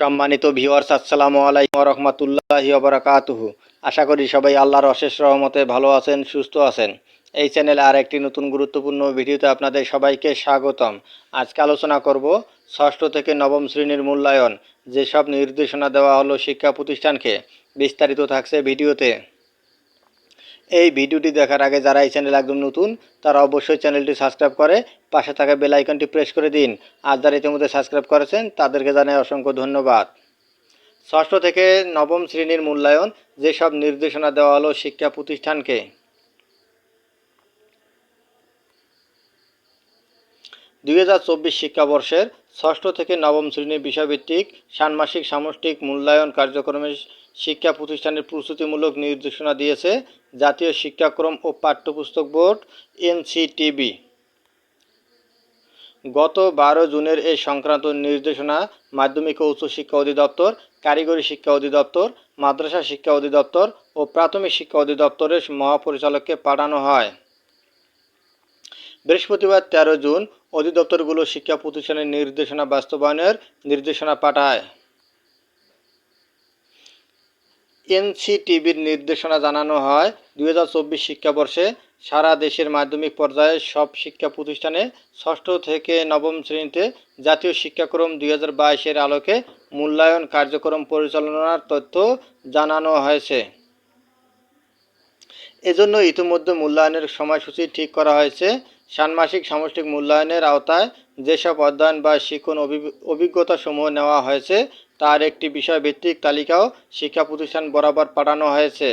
সম্মানিত ভিউয়ার্স, আসসালামু আলাইকুম ওয়া রাহমাতুল্লাহি ওয়া বারাকাতুহু। আশা করি সবাই আল্লাহর অশেষ রহমতে ভালো আছেন, সুস্থ আছেন। এই চ্যানেলে আর একটি নতুন গুরুত্বপূর্ণ ভিডিওতে আপনাদের সবাইকে স্বাগতম। আজকে আলোচনা করব ষষ্ঠ থেকে নবম শ্রেণীর মূল্যায়ন, যেসব নির্দেশনা দেওয়া হলো শিক্ষা প্রতিষ্ঠানকে। বিস্তারিত থাকছে ভিডিওতে। এই ভিডিওটি দেখার আগে যারা এই চ্যানেল একদম নতুন, তারা অবশ্যই চ্যানেলটি সাবস্ক্রাইব করে পাশে থাকা বেল আইকনটি প্রেস করে দিন। আর যারা ইতিমধ্যে সাবস্ক্রাইব করেছেন তাদেরকে জানাই অসংখ্য ধন্যবাদ। ষষ্ঠ থেকে নবম শ্রেণীর মূল্যায়ন, যেসব নির্দেশনা দেওয়া হলো শিক্ষা প্রতিষ্ঠানকে। 2024 শিক্ষাবর্ষের ষষ্ঠ থেকে নবম শ্রেণীর বিষয়ভিত্তিক ষান্মাসিক সামষ্টিক মূল্যায়ন কার্যক্রমে শিক্ষা প্রতিষ্ঠানের প্রস্তুতিমূলক নির্দেশনা দিয়েছে জাতীয় শিক্ষাক্রম ও পাঠ্যপুস্তক বোর্ড এনসিটিবি। গত 12 জুনের এই সংক্রান্ত নির্দেশনা মাধ্যমিক ও উচ্চশিক্ষা অধিদপ্তর, কারিগরি শিক্ষা অধিদপ্তর, মাদ্রাসা শিক্ষা অধিদপ্তর ও প্রাথমিক শিক্ষা অধিদপ্তরের মহাপরিচালককে পাঠানো হয়। বৃহস্পতিবার 13 জুন অধিদপ্তরগুলো শিক্ষা প্রতিষ্ঠানের নির্দেশনা বাস্তবায়নের নির্দেশনা পাঠায়। এনসিটিবির নির্দেশনা জানানো হয়, 2024 শিক্ষাবর্ষে সারা দেশের মাধ্যমিক পর্যায়ে সব শিক্ষা প্রতিষ্ঠানে ষষ্ঠ থেকে নবম শ্রেণীতে জাতীয় শিক্ষাক্রম 2022-এর আলোকে মূল্যায়ন কার্যক্রম পরিচালনার তথ্য জানানো হয়েছে। এজন্য ইতিমধ্যে মূল্যায়নের সময়সূচি ঠিক করা হয়েছে। ষান্মাসিক সামষ্টিক মূল্যায়নের আওতায় যেসব অধ্যয়ন বা শিক্ষণ অভিজ্ঞতাসমূহ নেওয়া হয়েছে তার একটি বিষয়ভিত্তিক তালিকাও শিক্ষা প্রতিষ্ঠান বরাবর পাঠানো হয়েছে।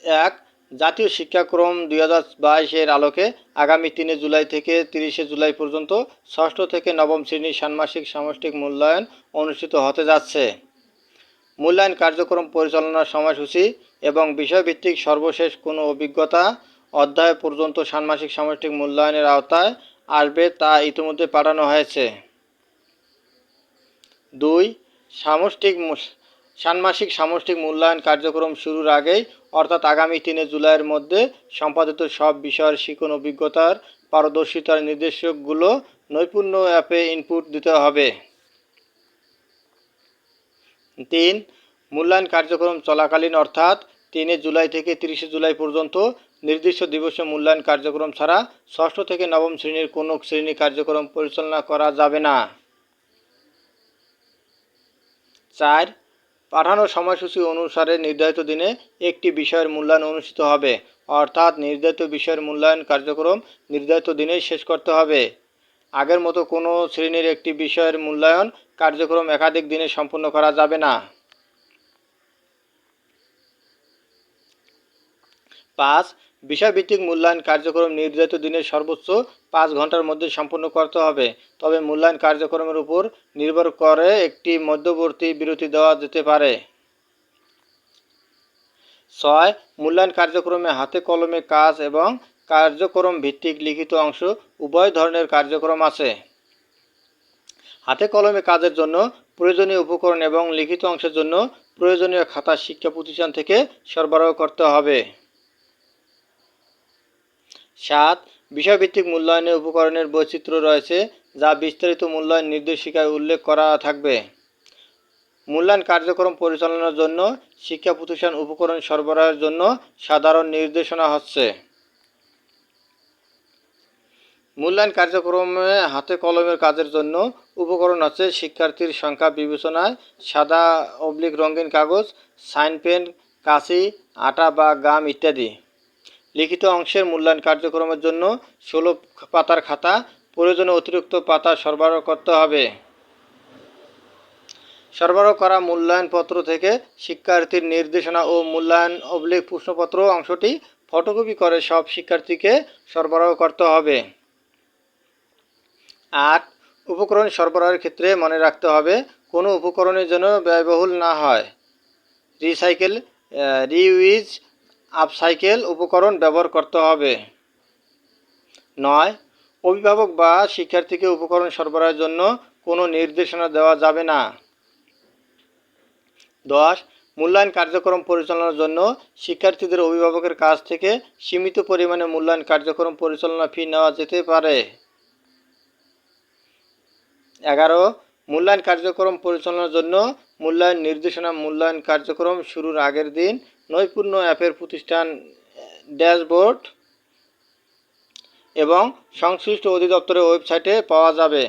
1. জাতীয় শিক্ষাক্রম 2022-এর আলোকে আগামী 3 জুলাই থেকে 30 জুলাই পর্যন্ত ষষ্ঠ থেকে নবম শ্রেণীর ষান্মাসিক সামষ্টিক মূল্যায়ন অনুষ্ঠিত হতে যাচ্ছে। মূল্যায়ন কার্যক্রম পরিচালনার সময়সূচি এবং বিষয়ভিত্তিক সর্বশেষ কোনো অভিজ্ঞতা অধ্যায় পর্যন্ত ষান্মাসিক সামষ্টিক মূল্যায়নের আওতায় আসবে তা ইতিমধ্যে পাঠানো হয়েছে। 2. ষান্মাসিক সামষ্টিক মূল্যায়ন কার্যক্রম শুরুর আগেই অর্থাৎ আগামী 3 জুলাইয়ের মধ্যে সম্পাদিত সব বিষয়ের শিক্ষণ অভিজ্ঞতার পারদর্শিতার নির্দেশকগুলো নৈপুণ্য অ্যাপে ইনপুট দিতে হবে। 3. মূল্যায়ন কার্যক্রম চলাকালীন অর্থাৎ 3 জুলাই থেকে 30 জুলাই পর্যন্ত নির্দিষ্ট দিবসে মূল্যায়ন কার্যক্রম ছাড়া ষষ্ঠ থেকে নবম শ্রেণীর কোনো শ্রেণী কার্যক্রম পরিচালনা করা যাবে না। 4. পাঠানো সময়সূচি অনুসারে নির্ধারিত দিনে একটি বিষয়ের মূল্যায়ন অনুষ্ঠিত হবে, অর্থাৎ নির্ধারিত বিষয়ের মূল্যায়ন কার্যক্রম নির্ধারিত দিনেই শেষ করতে হবে। আগের মতো কোনো শ্রেণীর একটি বিষয়ের মূল্যায়ন কার্যক্রম একাধিক দিনে সম্পন্ন করা যাবে না। 5. বিষয়ভিত্তিক মূল্যায়ন কার্যক্রম নির্ধারিত দিনের সর্বোচ্চ 5 ঘন্টার মধ্যে সম্পন্ন করতে হবে, তবে মূল্যায়ন কার্যক্রমের উপর নির্ভর করে একটি মধ্যবর্তী বিরতি দেওয়া যেতে পারে। 6. মূল্যায়ন কার্যক্রমে হাতে কলমে কাজ এবং কার্যক্রম ভিত্তিক লিখিত অংশ উভয় ধরনের কার্যক্রম আছে। হাতে কলমে কাজের জন্য প্রয়োজনীয় উপকরণ এবং লিখিত অংশের জন্য প্রয়োজনীয় খাতা শিক্ষা প্রতিষ্ঠান থেকে সরবরাহ করতে হবে। 7. বিষয়ভিত্তিক মূল্যায়নে উপকরণের বৈচিত্র্য রয়েছে, যা বিস্তারিত মূল্যায়ন নির্দেশিকায় উল্লেখ করা থাকবে। মূল্যায়ন কার্যক্রম পরিচালনার জন্য শিক্ষা প্রতিষ্ঠান উপকরণ সরবরাহের জন্য সাধারণ নির্দেশনা হচ্ছে। মূল্যায়ন কার্যক্রমে হাতে কলমের কাজের জন্য উপকরণ হচ্ছে শিক্ষার্থীর সংখ্যা বিবেচনায় সাদা/রঙিন কাগজ, সাইন পেন, কাঁচি, আটা বা গাম ইত্যাদি। লিখিত অংশের মূল্যায়ন কার্যক্রমের জন্য 16 পাতার খাতা, প্রয়োজনে অতিরিক্ত পাতা সরবরাহ করতে হবে। সরবরাহ করা মূল্যায়নপত্র থেকে শিক্ষার্থীর নির্দেশনা ও মূল্যায়ন/প্রশ্নপত্র অংশটি ফটোকপি করে সব শিক্ষার্থীকে সরবরাহ করতে হবে। 8. উপকরণ সরবরাহের ক্ষেত্রে মনে রাখতে হবে কোনো উপকরণের যেন ব্যয়বহুল না হয়। রিসাইকেল, রিইউজ, আপসাইকেল উপকরণ ব্যবহার করতে হবে। 9. অভিভাবক বা শিক্ষার্থীকে উপকরণ সরবরাহের জন্য কোনো নির্দেশনা দেওয়া যাবে না। 10. মূল্যায়ন কার্যক্রম পরিচালনার জন্য শিক্ষার্থীদের অভিভাবকের কাছ থেকে সীমিত পরিমাণে মূল্যায়ন কার্যক্রম পরিচালনা ফি নেওয়া যেতে পারে। 11 মূল্যায়ন কার্যক্রম পরিচালনার জন্য মূল্যায়ন নির্দেশনা মূল্যায়ন কার্যক্রম শুরুর আগের দিন নৈপুণ্য অ্যাপের প্রতিষ্ঠান ড্যাশবোর্ড এবং সংশ্লিষ্ট অধিদপ্তরের ওয়েবসাইটে পাওয়া যাবে।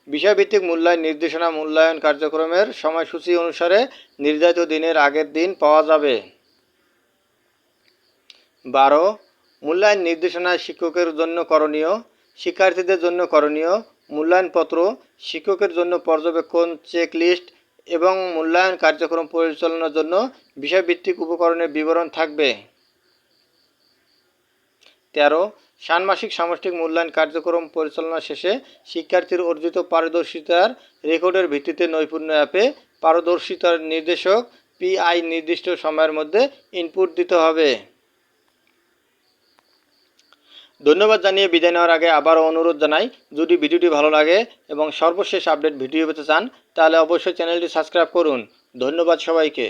বিষয়ভিত্তিক মূল্যায়ন নির্দেশনা মূল্যায়ন কার্যক্রমের সময়সূচি অনুসারে নির্ধারিত দিনের আগের দিন পাওয়া যাবে। 12 মূল্যায়ন নির্দেশনায় শিক্ষকের জন্য করণীয়। শিক্ষার্থীদের জন্য করণীয় মূল্যায়নপত্র, শিক্ষকের জন্য পর্যবেক্ষণ চেকলিস্ট এবং মূল্যায়ন কার্যক্রম পরিচালনার জন্য বিষয়ভিত্তিক উপকরণের বিবরণ থাকবে। 13 ষান্মাসিক সামষ্টিক মূল্যায়ন কার্যক্রম পরিচালনা শেষে শিক্ষার্থীর অর্জিত পারদর্শিতার রেকর্ডের ভিত্তিতে নৈপুণ্য অ্যাপে পারদর্শিতার নির্দেশক পিআই নির্দিষ্ট সময়ের মধ্যে ইনপুট দিতে হবে। ধন্যবাদ জানিয়ে বিদায় নেওয়ার আগে আবারও অনুরোধ জানাই, যদি ভিডিওটি ভালো লাগে এবং সর্বশেষ আপডেট ভিডিও পেতে চান তাহলে অবশ্যই চ্যানেলটি সাবস্ক্রাইব করুন। ধন্যবাদ সবাইকে।